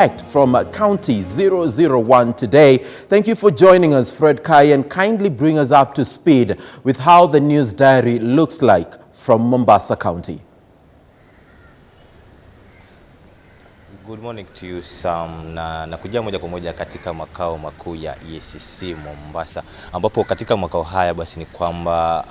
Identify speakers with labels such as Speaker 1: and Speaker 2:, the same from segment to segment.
Speaker 1: From County 001 today. Thank you for joining us, Fred Kai, and kindly bring us up to speed with how the news diary looks like from Mombasa County.
Speaker 2: Good morning to you, Sam. Nakuja moja kwa moja katika makao makuu ya EACC Mombasa, ambapo katika makao haya basi ni kwamba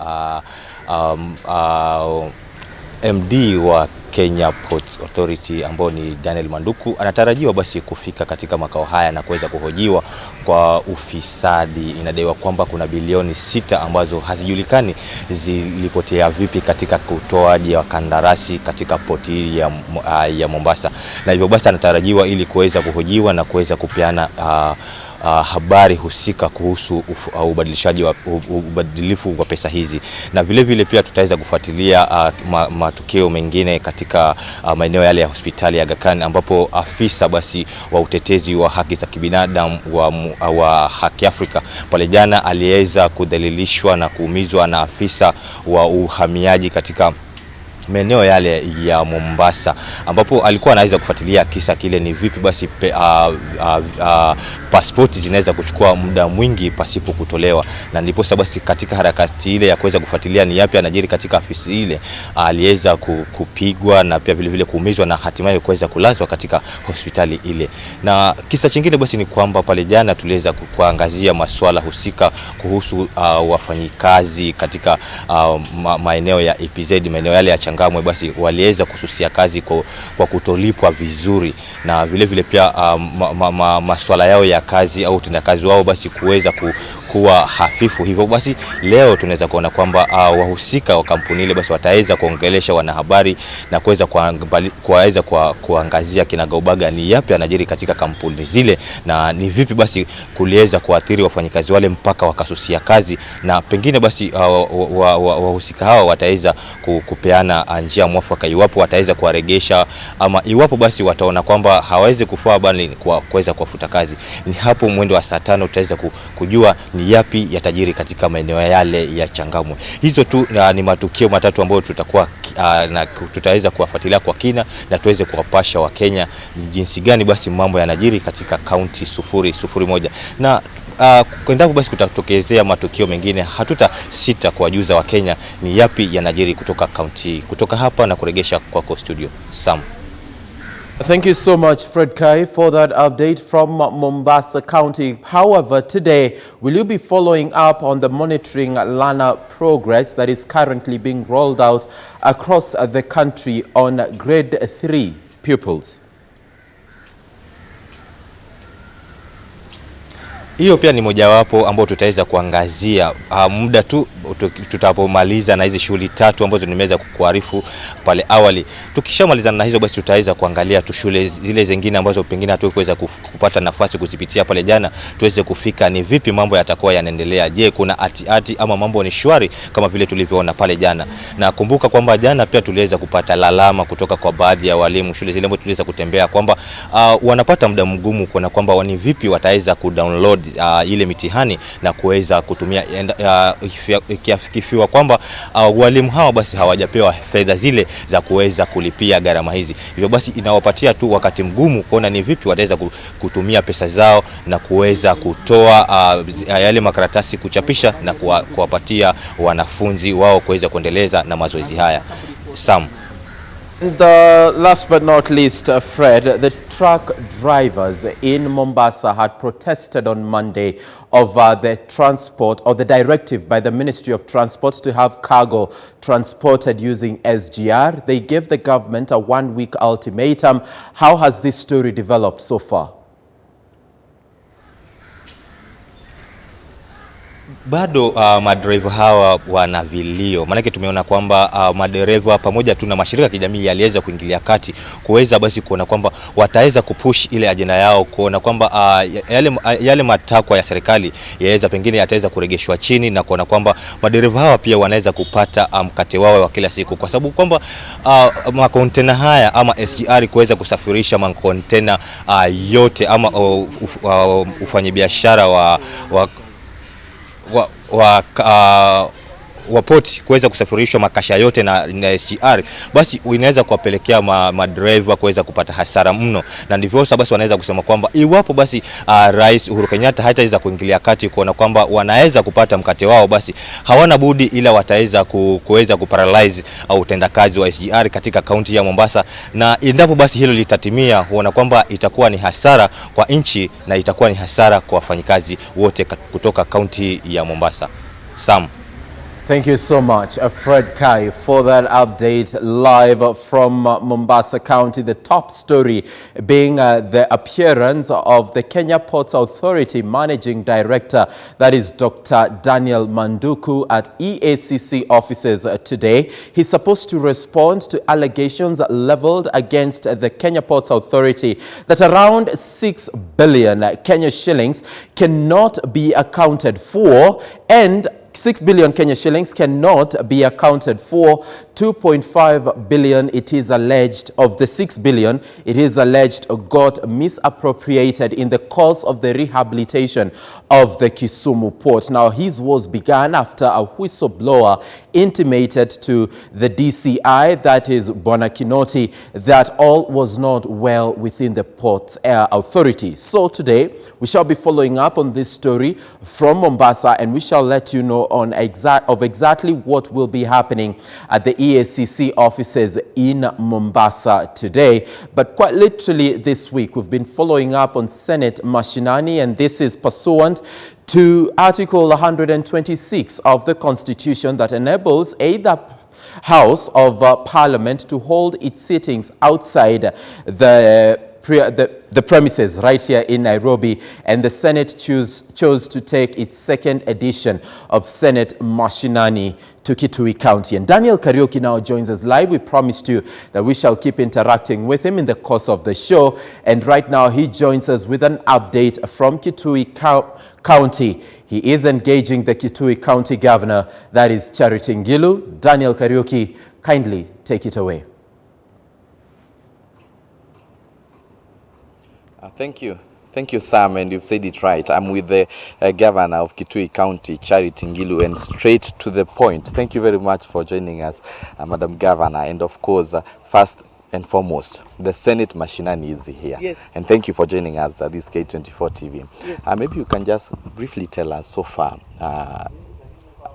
Speaker 2: MD wa Kenya Ports Authority ambao ni Daniel Manduku anatarajiwa basi kufika katika makao haya na kuweza kuhojiwa kwa ufisadi. Inadaiwa kwamba kuna bilioni 6 ambazo hazijulikani zilipotea vipi katika utoaji wa kandarasi katika poti ya Mombasa, na hivyo basi anatarajiwa ili kuweza kuhojiwa na kuweza kupeana habari husika kuhusu ubadilifu wa pesa hizi, na vile vile pia tutaweza kufuatilia matukio mengine katika maeneo yale ya hospitali ya Aga Khan, ambapo afisa basi wa utetezi wa haki za kibinadamu wa Haki Afrika pale jana aliweza kudhalilishwa na kuumizwa na afisa wa uhamiaji katika maeneo yale ya Mombasa, ambapo alikuwa anaweza kufuatilia kisa kile ni vipi basi pasipoti zinaweza kuchukua muda mwingi pasipo kutolewa, na ndipo basi katika harakati ile ya kuweza kufuatilia ni yapi anajiri katika afisi ile aliweza kupigwa na pia vile vile kuumizwa na hatimaye kuweza kulazwa katika hospitali ile. Na kisa kingine basi ni kwamba pale jana tuliweza kuangazia masuala husika kuhusu wafanyikazi katika maeneo ya EPZ, maeneo yale ya Changamwe, basi waliweza kususia kazi kwa kutolipwa vizuri, na vile vile pia masuala yao ya kazi au utendakazi wao basi kuweza kuwa hafifu. Hivyo basi leo tunaweza kuona kwamba wahusika wa kampuni ile basi wataweza kuongelesha wanahabari na kuweza kuangazia kinagaubaga ni yapi anajiri katika kampuni zile, na ni vipi basi kuliweza kuathiri wafanyikazi wale mpaka wakasusia kazi, na pengine basi wahusika hawa wataweza kupeana njia mwafaka iwapo wataweza kuwaregesha ama iwapo basi wataona kwamba hawawezi kufaa bali kuweza kuwafuta kazi. Ni hapo mwendo wa saa 5 tutaweza kujua ni yapi yatajiri katika maeneo yale ya Changamwe. Hizo tu ni matukio matatu ambayo na tutaweza kuwafuatilia kwa kina na tuweze kuwapasha wa Kenya jinsi gani basi mambo yanajiri katika kaunti 001, na endapo basi kutatokezea matukio mengine hatutasita kuwajuza wa Kenya ni yapi yanajiri kutoka hapa na kuregesha kwako studio, Sam.
Speaker 1: Thank you so much, Fred Kai, for that update from Mombasa County. However, today, will you be following up on the monitoring learner progress that is currently being rolled out across the country on grade 3 pupils?
Speaker 2: Hiyo pia ni mojawapo ambao tutaweza kuangazia muda tu tutapomaliza na hizi shughuli 3 ambazo nimeweza kukuarifu pale awali. Tukishamalizana na hizo basi tutaweza kuangalia tu shule zile zingine ambazo pengine hatukuweza kupata nafasi kuzipitia pale jana, tuweze kufika ni vipi mambo yatakuwa yanaendelea. Je, kuna ati ama mambo ni shwari kama vile tulivyoona pale jana? Na kumbuka kwamba jana pia tuliweza kupata lalama kutoka kwa baadhi ya walimu shule zile ambazo tuliweza kutembea kwamba wanapata muda mgumu kuona kwamba ni vipi wataweza kudownload ile mitihani na kuweza kutumia ikifikiwa kwamba walimu hawa basi hawajapewa fedha zile za kuweza kulipia gharama hizi. Hivyo basi inawapatia tu wakati mgumu kuona ni vipi wataweza kutumia pesa zao na kuweza kutoa yale makaratasi kuchapisha na kuwapatia wanafunzi wao kuweza kuendeleza na mazoezi haya. Sam.
Speaker 1: Last but not least, Fred, the truck drivers in Mombasa had protested on Monday over the transport or the directive by the Ministry of Transport to have cargo transported using SGR. They gave the government a 1-week ultimatum. How has this story developed so far?
Speaker 2: Bado madereva hawa wana vilio, manake tumeona kwamba madereva pamoja tu na mashirika ya kijamii yaliweza kuingilia kati kuweza basi kuona kwamba wataweza kupush ile ajenda yao, kuona kwamba yale matakwa ya serikali yaweza pengine yataweza kuregeshwa chini, na kuona kwamba madereva hawa pia wanaweza kupata mkate wao wa kila siku, kwa sababu kwamba makontena haya ama SGR kuweza kusafirisha makontena yote ama ufanyabiashara wa port kuweza kusafirishwa makasha yote na SGR, basi inaweza kuwapelekea madriver kuweza kupata hasara mno, na ndivyo basi wanaweza kusema kwamba iwapo basi Rais Uhuru Kenyatta hataweza kuingilia kati kuona kwamba wanaweza kupata mkate wao, basi hawana budi ila wataweza kuweza kuparalyze au utendakazi wa SGR katika kaunti ya Mombasa, na endapo basi hilo litatimia, huona kwamba itakuwa ni hasara kwa nchi na itakuwa ni hasara kwa wafanyikazi wote kutoka kaunti ya Mombasa. Sam.
Speaker 1: Thank you so much, Fred Kai, for that update live from Mombasa County. The top story being the appearance of the Kenya Ports Authority Managing Director, that is Dr. Daniel Manduku, at EACC offices today. He's supposed to respond to allegations leveled against the Kenya Ports Authority that around 6 billion Kenya shillings cannot be accounted for, and 6 billion Kenya shillings cannot be accounted for. 2.5 billion, it is alleged, of the 6 billion, it is alleged got misappropriated in the course of the rehabilitation of the Kisumu port. Now, his was began after a whistleblower intimated to the DCI, that is Bwana Kinoti, that all was not well within the port authority. So today, we shall be following up on this story from Mombasa, and we shall let you know on exactly what will be happening at the EACC offices in Mombasa today. But quite literally this week, we've been following up on Senate Mashinani, and this is pursuant to Article 126 of the Constitution that enables either House of Parliament to hold its sittings outside the premises right here in Nairobi, and the Senate chose to take its second edition of Senate Mashinani to Kitui County. And Daniel Kariuki now joins us live. We promised you that we shall keep interacting with him in the course of the show, and right now he joins us with an update from Kitui County. He is engaging the Kitui County Governor, that is Charity Ngilu. Daniel Kariuki, kindly take it away.
Speaker 3: Thank you. Thank you, Sam, and you've said it right. I'm with the Governor of Kitui County, Charity Ngilu, and straight to the point. Thank you very much for joining us, Madam Governor. And of course, first and foremost, the Senate Mashinani is here.
Speaker 4: Yes.
Speaker 3: And thank you for joining us at this K24 TV.
Speaker 4: Yes.
Speaker 3: Maybe you can just briefly tell us so far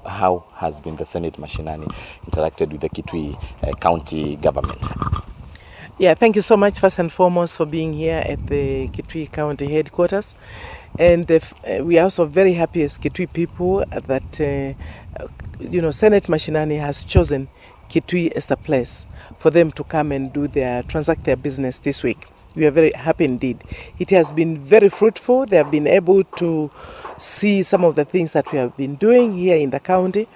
Speaker 3: how has been the Senate Mashinani interacted with the Kitui County government?
Speaker 4: Yeah, thank you so much, first and foremost, for being here at the Kitui County headquarters. And we are also very happy as Kitui people that, Senate Mashinani has chosen Kitui as the place for them to come and transact their business this week. We are very happy indeed. It has been very fruitful. They have been able to see some of the things that we have been doing here in the county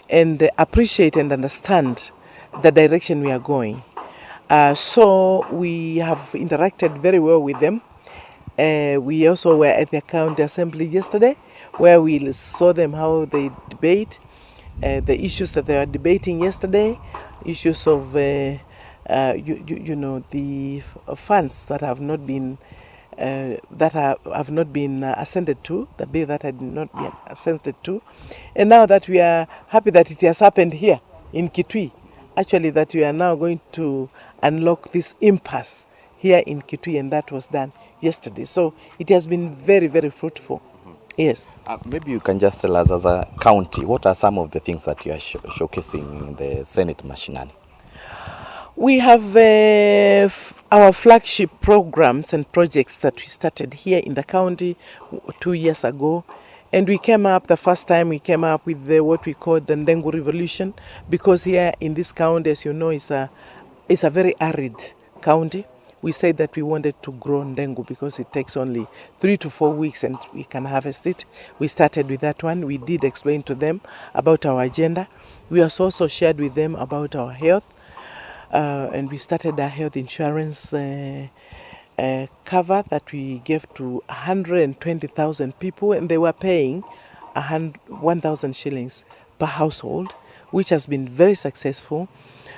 Speaker 4: and appreciate and understand the direction we are going. So we have interacted very well with them. We also were at the county assembly yesterday, where we saw them how they debate the issues that they were debating yesterday, issues of the funds that have not been ascended to, the bill that had not been ascended to, and now that we are happy that it has happened here in Kitui. Actually, that we are now going to unlock this impasse here in Kitui, and that was done yesterday. So it has been very, very fruitful. Yes.
Speaker 3: Maybe you can just tell us, as a county, what are some of the things that you are showcasing in the Senate Mashinani?
Speaker 4: We have our flagship programs and projects that we started here in the county 2 years ago. And we came up, the first time we came up with what we call the Ndengu Revolution, because here in this county, as you know, it's a very arid county. We said that we wanted to grow Ndengu because it takes only 3 to 4 weeks and we can harvest it. We started with that one. We did explain to them about our agenda. We also shared with them about our health, and we started our health insurance cover that we gave to 120,000 people, and they were paying 1,000 shillings per household, which has been very successful.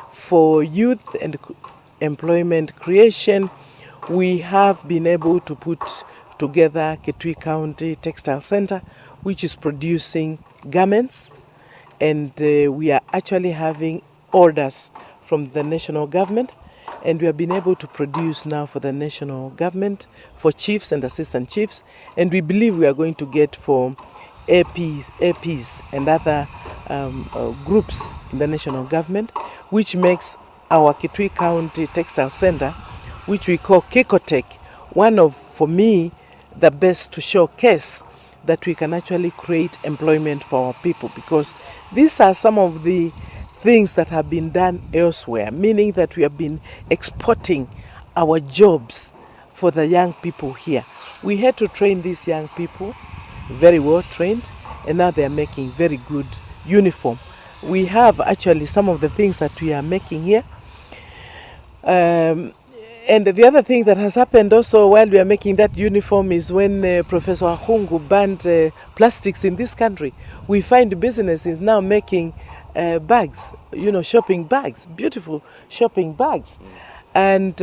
Speaker 4: For youth and employment creation, we have been able to put together Kitui County Textile Center, which is producing garments and we are actually having orders from the national government, and we have been able to produce now for the national government, for chiefs and assistant chiefs, and we believe we are going to get for APs and other groups in the national government, which makes our Kitui County Textile Center, which we call Kekotech, one of, for me, the best to showcase that we can actually create employment for our people, because these are some of the things that have been done elsewhere, meaning that we have been exporting our jobs for the young people here. We had to train these young people, very well trained, and now they are making very good uniform. We have actually some of the things that we are making here. And the other thing that has happened also while we are making that uniform is when Professor Ahungu banned plastics in this country. We find businesses now making bags, shopping bags, beautiful shopping bags. And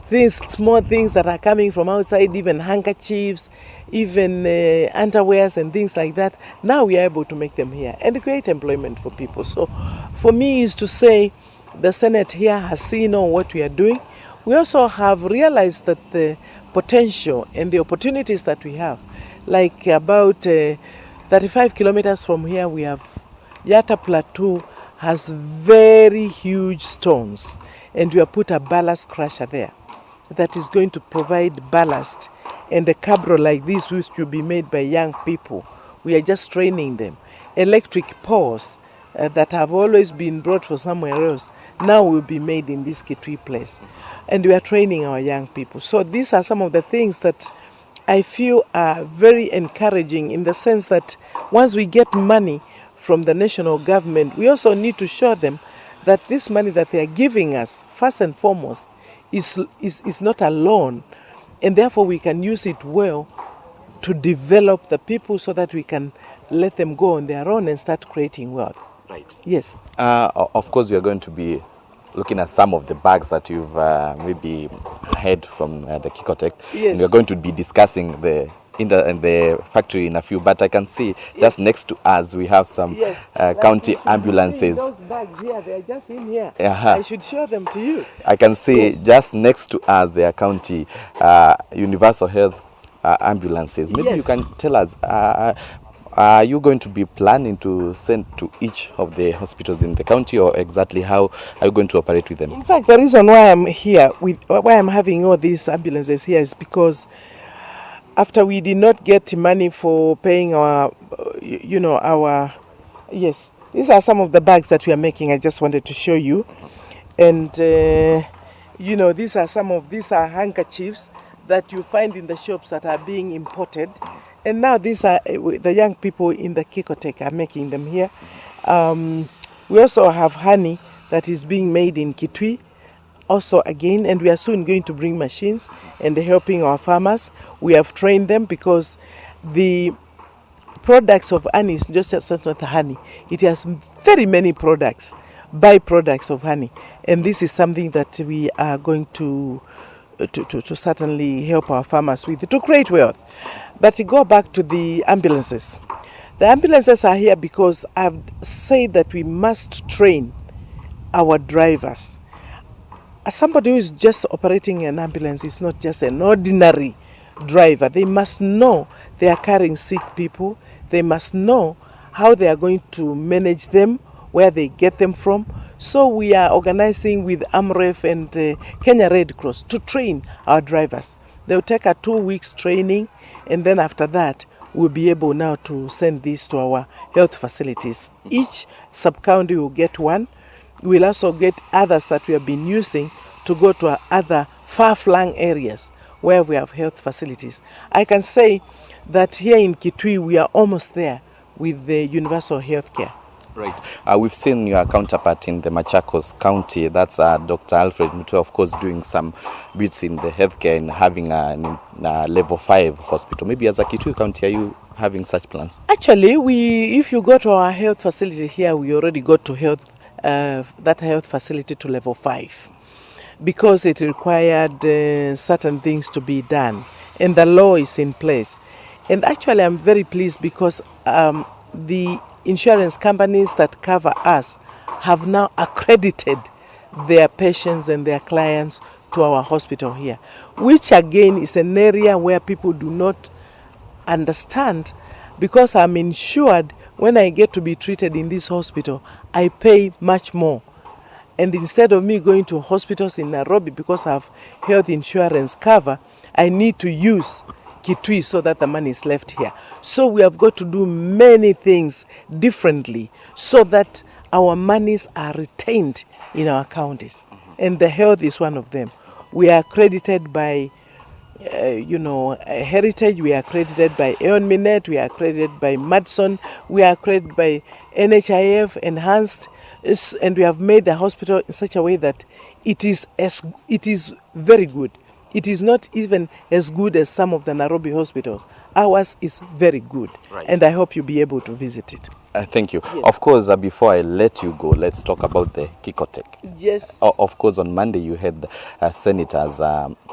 Speaker 4: things, small things that are coming from outside, even handkerchiefs, even underwears and things like that. Now we are able to make them here and create employment for people. So for me is to say the Senate here has seen all what we are doing. We also have realized that the potential and the opportunities that we have, like about 35 kilometers from here, we have Yatta Plateau has very huge stones, and we have put a ballast crusher there that is going to provide ballast, and a cabro like this, which will be made by young people. We are just training them. Electric poles that have always been brought from somewhere else now will be made in this Kitui place, and we are training our young people. So these are some of the things that I feel are very encouraging, in the sense that once we get money from the national government, we also need to show them that this money that they are giving us, first and foremost, is not a loan, and therefore we can use it well to develop the people so that we can let them go on their own and start creating wealth.
Speaker 3: Right.
Speaker 4: Yes.
Speaker 3: Of course, we are going to be looking at some of the bags that you've maybe had from the Kekotech.
Speaker 4: Yes.
Speaker 3: And we are going to be discussing the factory in a few, but I can see just next to us we have some county ambulances.
Speaker 4: Those bags here, they are just in here.
Speaker 3: Uh-huh.
Speaker 4: I should show them to you.
Speaker 3: I can see just next to us there are county universal health ambulances. Maybe you can tell us, are you going to be planning to send to each of the hospitals in the county, or exactly how are you going to operate with them?
Speaker 4: In fact, the reason why I'm here, why I'm having all these ambulances here, is because after we did not get money for paying our, yes, these are some of the bags that we are making. I just wanted to show you. And, these are handkerchiefs that you find in the shops that are being imported. And now these are the young people in the Kekotech are making them here. We also have honey that is being made in Kitui, also again, and we are soon going to bring machines and helping our farmers. We have trained them, because the products of honey is just not honey. It has very many products, byproducts of honey, and this is something that we are going to certainly help our farmers with, to create wealth. But to go back to the ambulances. The ambulances are here because I've said that we must train our drivers. As somebody who is just operating an ambulance is not just an ordinary driver. They must know they are carrying sick people. They must know how they are going to manage them, where they get them from. So we are organizing with AMREF and Kenya Red Cross to train our drivers. They'll take a 2 weeks training, and then after that, we'll be able now to send these to our health facilities. Each sub-county will get one. We'll also get others that we have been using to go to other far-flung areas where we have health facilities. I can say that here in Kitui, we are almost there with the universal health care.
Speaker 3: Right. We've seen your counterpart in the Machakos County, that's Dr. Alfred Mutua, of course, doing some bits in the healthcare and having a level 5 hospital. Maybe as a Kitui County, are you having such plans?
Speaker 4: Actually, if you go to our health facility here, we already got to that health facility to level 5, because it required certain things to be done, and the law is in place. And actually, I'm very pleased because the insurance companies that cover us have now accredited their patients and their clients to our hospital here, which again is an area where people do not understand. Because I'm insured, when I get to be treated in this hospital, I pay much more. And instead of me going to hospitals in Nairobi because I have health insurance cover, I need to use Kitui so that the money is left here. So we have got to do many things differently so that our monies are retained in our counties. And the health is one of them. We are accredited by Heritage, we are accredited by Aeon Minet, we are accredited by Madson, we are accredited by NHIF Enhanced, and we have made the hospital in such a way that it is very good. It is not even as good as some of the Nairobi hospitals. Ours is very good,
Speaker 3: right.
Speaker 4: And I hope you'll be able to visit it.
Speaker 3: Thank you.
Speaker 4: Yes.
Speaker 3: Of course, before I let you go, let's talk about the Kikotech.
Speaker 4: Yes.
Speaker 3: Of course, on Monday you had senators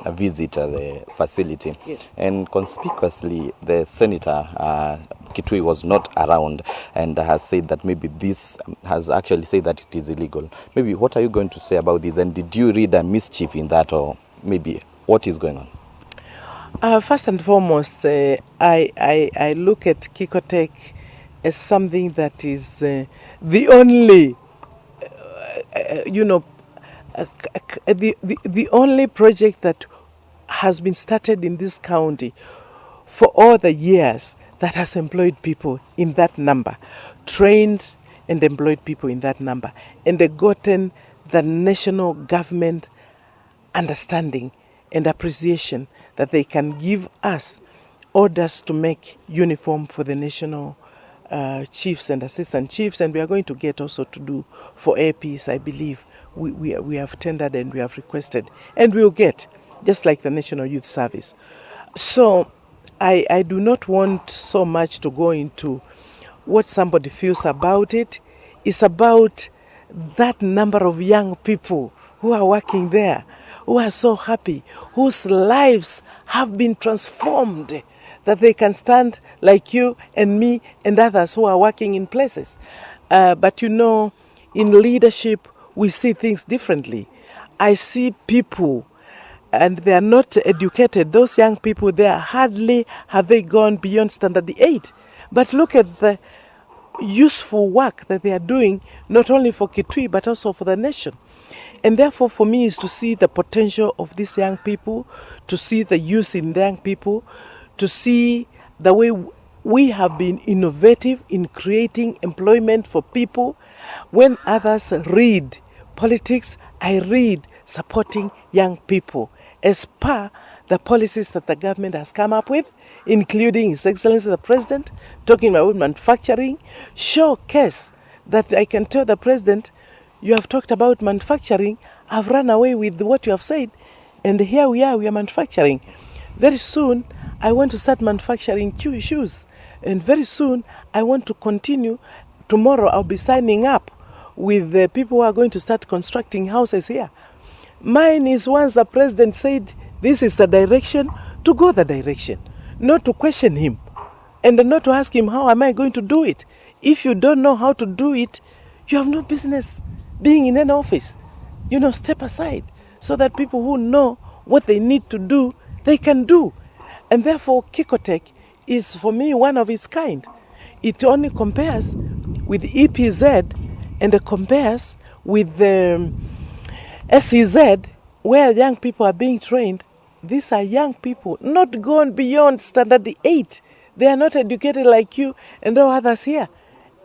Speaker 3: visit the facility.
Speaker 4: Yes.
Speaker 3: And conspicuously, the senator, Kitui, was not around and has said that maybe this, has actually said that it is illegal. Maybe what are you going to say about this? And did you read a mischief in that, or maybe what is going on?
Speaker 4: First and foremost, I look at Kikotech as something that is the only, the only project that has been started in this county for all the years that has employed people in that number, trained and employed people in that number, and they've gotten the national government understanding and appreciation that they can give us orders to make uniform for the national chiefs and assistant chiefs, and we are going to get also to do for APs. I believe we have tendered and we have requested, and we will get, just like the National Youth Service. So I do not want so much to go into what somebody feels about it. It's about that number of young people who are working there, who are so happy, whose lives have been transformed, that they can stand like you and me and others who are working in places. But in leadership, we see things differently. I see people, and they are not educated. Those young people there, hardly have they gone beyond standard 8. But look at the useful work that they are doing, not only for Kitui, but also for the nation. And therefore, for me, is to see the potential of these young people, to see the youth in the young people, to see the way we have been innovative in creating employment for people. When others read politics, I read supporting young people as per the policies that the government has come up with, including His Excellency the President, talking about manufacturing. Showcase that I can tell the President, you have talked about manufacturing, I've run away with what you have said, and here we are manufacturing. Very soon, I want to start manufacturing shoes, and very soon, I want to continue. Tomorrow, I'll be signing up with the people who are going to start constructing houses here. Mine is, once the President said, this is the direction, to go the direction, not to question him, and not to ask him, how am I going to do it? If you don't know how to do it, you have no business being in an office. Step aside so that people who know what they need to do, they can do. And therefore, Kikotech is, for me, one of its kind. It only compares with EPZ, and it compares with the SEZ, where young people are being trained. These are young people, not gone beyond standard 8. They are not educated like you and all others here.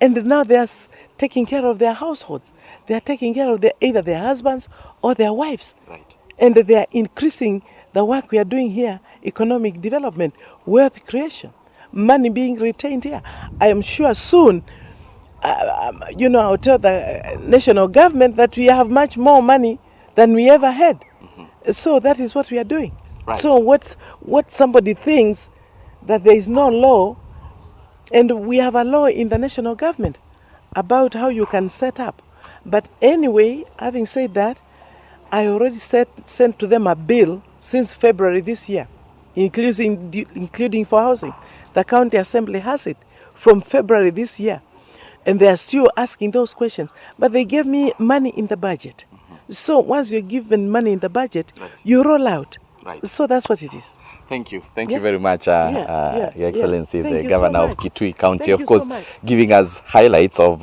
Speaker 4: And now they are taking care of their households. They are taking care of either their husbands or their wives.
Speaker 3: Right.
Speaker 4: And they are increasing the work we are doing here, economic development, wealth creation, money being retained here. I am sure soon, I'll tell the national government that we have much more money than we ever had. Mm-hmm. So that is what we are doing.
Speaker 3: Right.
Speaker 4: So what somebody thinks that there is no law, and we have a law in the national government about how you can set up. But anyway, having said that, I already sent to them a bill since February this year, including for housing. The county assembly has it from February this year. And they are still asking those questions. But they gave me money in the budget. So once you're given money in the budget, you roll out.
Speaker 3: Right.
Speaker 4: So that's what it is.
Speaker 3: Thank you. Thank you very much, Your Excellency,
Speaker 4: Thank
Speaker 3: the
Speaker 4: you
Speaker 3: Governor
Speaker 4: so
Speaker 3: of
Speaker 4: much.
Speaker 3: Kitui County,
Speaker 4: Thank
Speaker 3: of
Speaker 4: you
Speaker 3: course,
Speaker 4: so much.
Speaker 3: giving us highlights of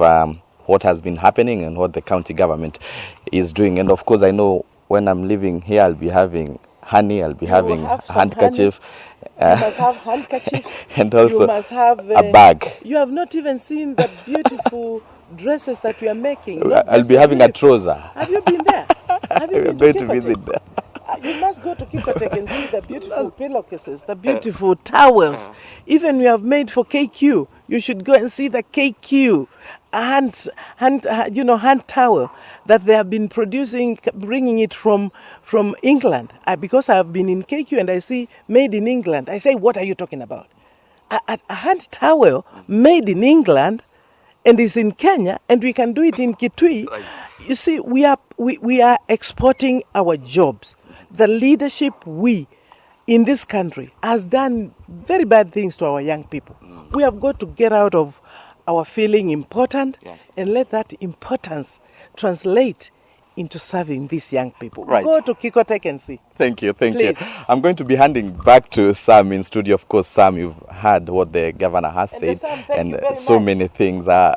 Speaker 3: what has been happening and what the county government is doing. And of course, I know when I'm living here, I'll be having honey, I'll be having
Speaker 4: have some
Speaker 3: handkerchief.
Speaker 4: You must have handkerchief.
Speaker 3: And also
Speaker 4: you must have
Speaker 3: a bag.
Speaker 4: You have not even seen the beautiful dresses that we are making. Not
Speaker 3: I'll
Speaker 4: just
Speaker 3: be
Speaker 4: the
Speaker 3: having a
Speaker 4: beautiful-
Speaker 3: trouser.
Speaker 4: Have you been there? Have you
Speaker 3: We're
Speaker 4: been
Speaker 3: going to
Speaker 4: Kikotek?
Speaker 3: visit there.
Speaker 4: You must go to Kikotek and see the beautiful pillowcases, the beautiful towels. Even we have made for KQ. You should go and see the KQ hand towel that they have been producing, bringing it from England. Because I have been in KQ and I see made in England. I say, what are you talking about? A hand towel made in England and is in Kenya, and we can do it in Kitui.
Speaker 3: Right.
Speaker 4: You see, we are exporting our jobs. The leadership in this country has done very bad things to our young people. We have got to get out of our feeling important and let that importance translate into serving these young people.
Speaker 3: Right.
Speaker 4: Go to Kikotek and see.
Speaker 3: Thank you, thank
Speaker 4: Please.
Speaker 3: you. I'm going to be handing back to Sam in studio. Of course, Sam, you've heard what the governor has
Speaker 4: And
Speaker 3: said,
Speaker 4: Sam, thank you very
Speaker 3: so
Speaker 4: much.
Speaker 3: many things that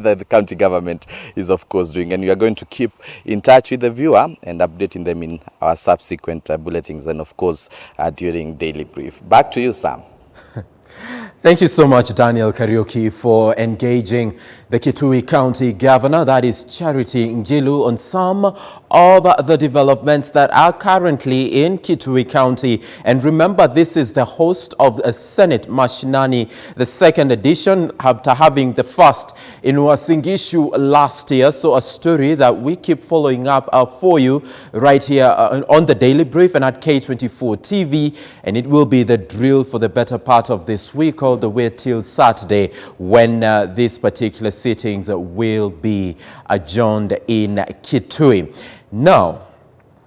Speaker 3: the county government is, of course, doing. And we are going to keep in touch with the viewer and updating them in our subsequent bulletins and, of course, during Daily Brief. Back to you, Sam.
Speaker 1: Thank you so much, Daniel Kariuki, for engaging the Kitui County Governor, that is Charity Ngilu, on some of the developments that are currently in Kitui County. And remember, this is the host of a Senate Mashinani, the second edition, after having the first in Uasin Gishu last year. So a story that we keep following up for you right here on the Daily Brief and at K24 TV. And it will be the drill for the better part of this week, all the way till Saturday, when these particular sittings will be adjourned in Kitui. Now,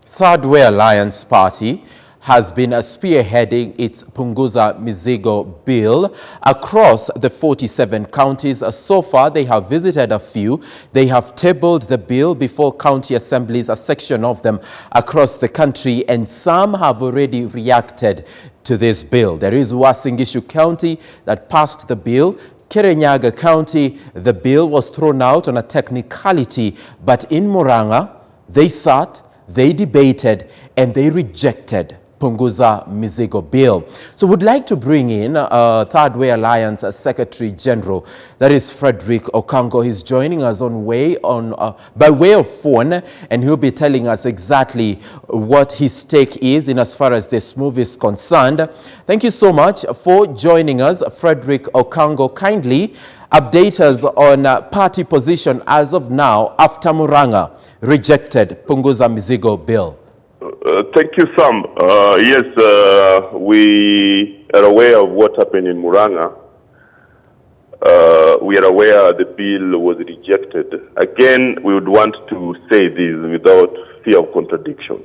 Speaker 1: Third Way Alliance Party has been spearheading its Punguza Mizigo bill across the 47 counties. So far, they have visited a few. They have tabled the bill before county assemblies, a section of them across the country, and some have already reacted to this bill. There is Uasin Gishu County that passed the bill. Kirinyaga County, the bill was thrown out on a technicality, but in Murang'a, they sat, they debated, and they rejected Punguza Mizigo bill. So we'd like to bring in Third Way Alliance Secretary General, that is Frederick Okango. He's joining us by way of phone, and he'll be telling us exactly what his take is in as far as this move is concerned. Thank you so much for joining us, Frederick Okango. Kindly update us on party position as of now after Murang'a rejected Punguza Mizigo bill.
Speaker 5: Thank you, Sam. Yes, we are aware of what happened in Murang'a. We are aware the bill was rejected. Again, we would want to say this without fear of contradiction.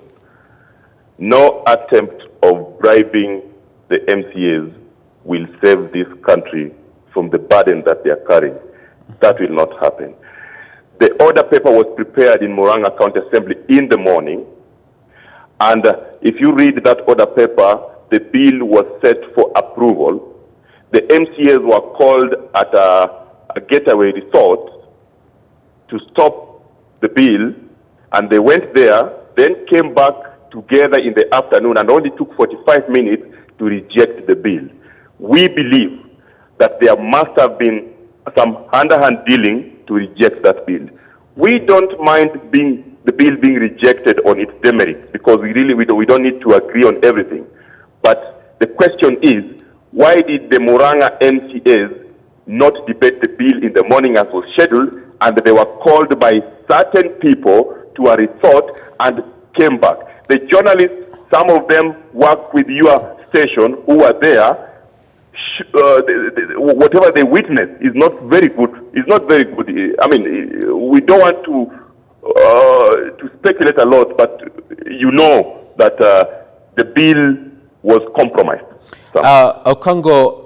Speaker 5: No attempt of bribing the MCAs will save this country from the burden that they are carrying. That will not happen. The order paper was prepared in Murang'a County Assembly in the morning. And if you read that order paper, the bill was set for approval. The MCAs were called at a getaway resort to stop the bill, and they went there, then came back together in the afternoon and only took 45 minutes to reject the bill. We believe that there must have been some hand-to-hand dealing to reject that bill. We don't mind the bill being rejected on its demerits, because we don't need to agree on everything. But the question is, why did the Murang'a MCAs not debate the bill in the morning as was scheduled, and they were called by certain people to a resort and came back? The journalists, some of them work with your station, who were there. Whatever they witnessed is not very good. It's not very good. I mean, we don't want to speculate a lot, but you know that the bill was compromised.
Speaker 1: Okango,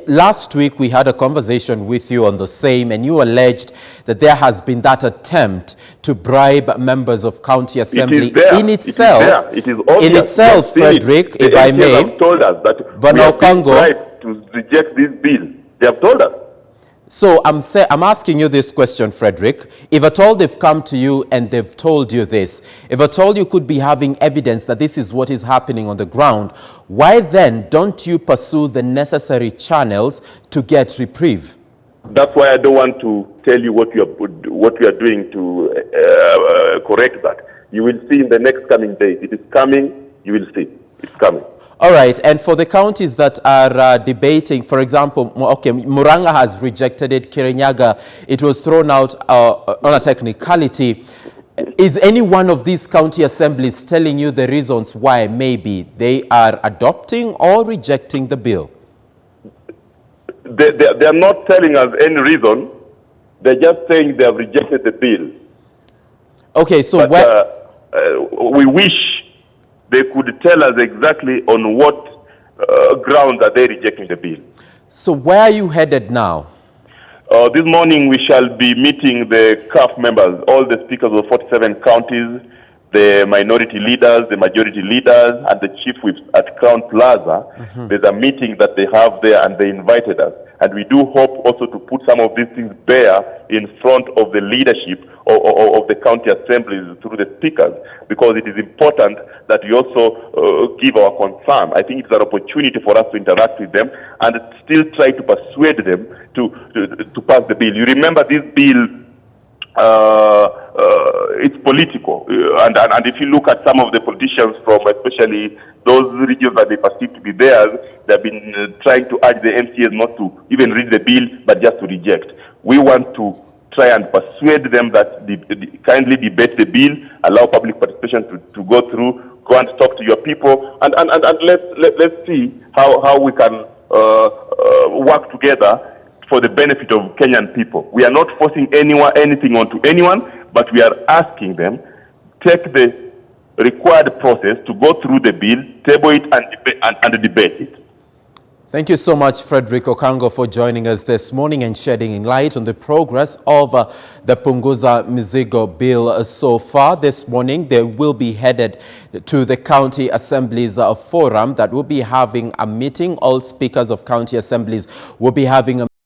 Speaker 1: last week we had a conversation with you on the same, and you alleged that there has been that attempt to bribe members of county assembly.
Speaker 5: It is there.
Speaker 1: In itself,
Speaker 5: it is obvious.
Speaker 1: in itself, Frederick, if I may,
Speaker 5: have told us that
Speaker 1: but
Speaker 5: we have been
Speaker 1: Okango,
Speaker 5: bribed to reject this bill. They have told us.
Speaker 1: so I'm asking you this question, Frederick. If at all they've come to you and they've told you this, if at all you could be having evidence that this is what is happening on the ground, why then don't you pursue the necessary channels to get reprieve?
Speaker 5: That's why I don't want to tell you what we are doing to correct that. You will see in the next coming days. It is coming. You will see. It's coming.
Speaker 1: All right, and for the counties that are debating, for example, okay, Muranga has rejected it, Kirinyaga, it was thrown out on a technicality. Is any one of these county assemblies telling you the reasons why maybe they are adopting or rejecting the bill?
Speaker 5: They are not telling us any reason. They're just saying they have rejected the bill.
Speaker 1: Okay, so
Speaker 5: we wish they could tell us exactly on what grounds are they rejecting the bill.
Speaker 1: So where are you headed now?
Speaker 5: This morning we shall be meeting the CAF members, all the speakers of 47 counties, the minority leaders, the majority leaders, and the chief whips at Crown Plaza. There's a meeting that they have there, and they invited us. And we do hope also to put some of these things bare in front of the leadership of the county assemblies through the speakers, because it is important that we also give our concern. I think it's an opportunity for us to interact with them and still try to persuade them to pass the bill. You remember this bill, it's political, and if you look at some of the politicians from especially those regions that they perceive to be theirs, they've been trying to urge the MCAs not to even read the bill but just to reject. We want to try and persuade them that kindly debate the bill, allow public participation to go through, go and talk to your people, and let's see how we can work together for the benefit of Kenyan people. We are not forcing anything onto anyone, but we are asking them, take the required process to go through the bill, table it and debate it.
Speaker 1: Thank you so much, Frederick Okango, for joining us this morning and shedding light on the progress of the Punguza Mizigo bill so far. This morning, they will be headed to the County Assemblies Forum that will be having a meeting. All speakers of county assemblies will be having a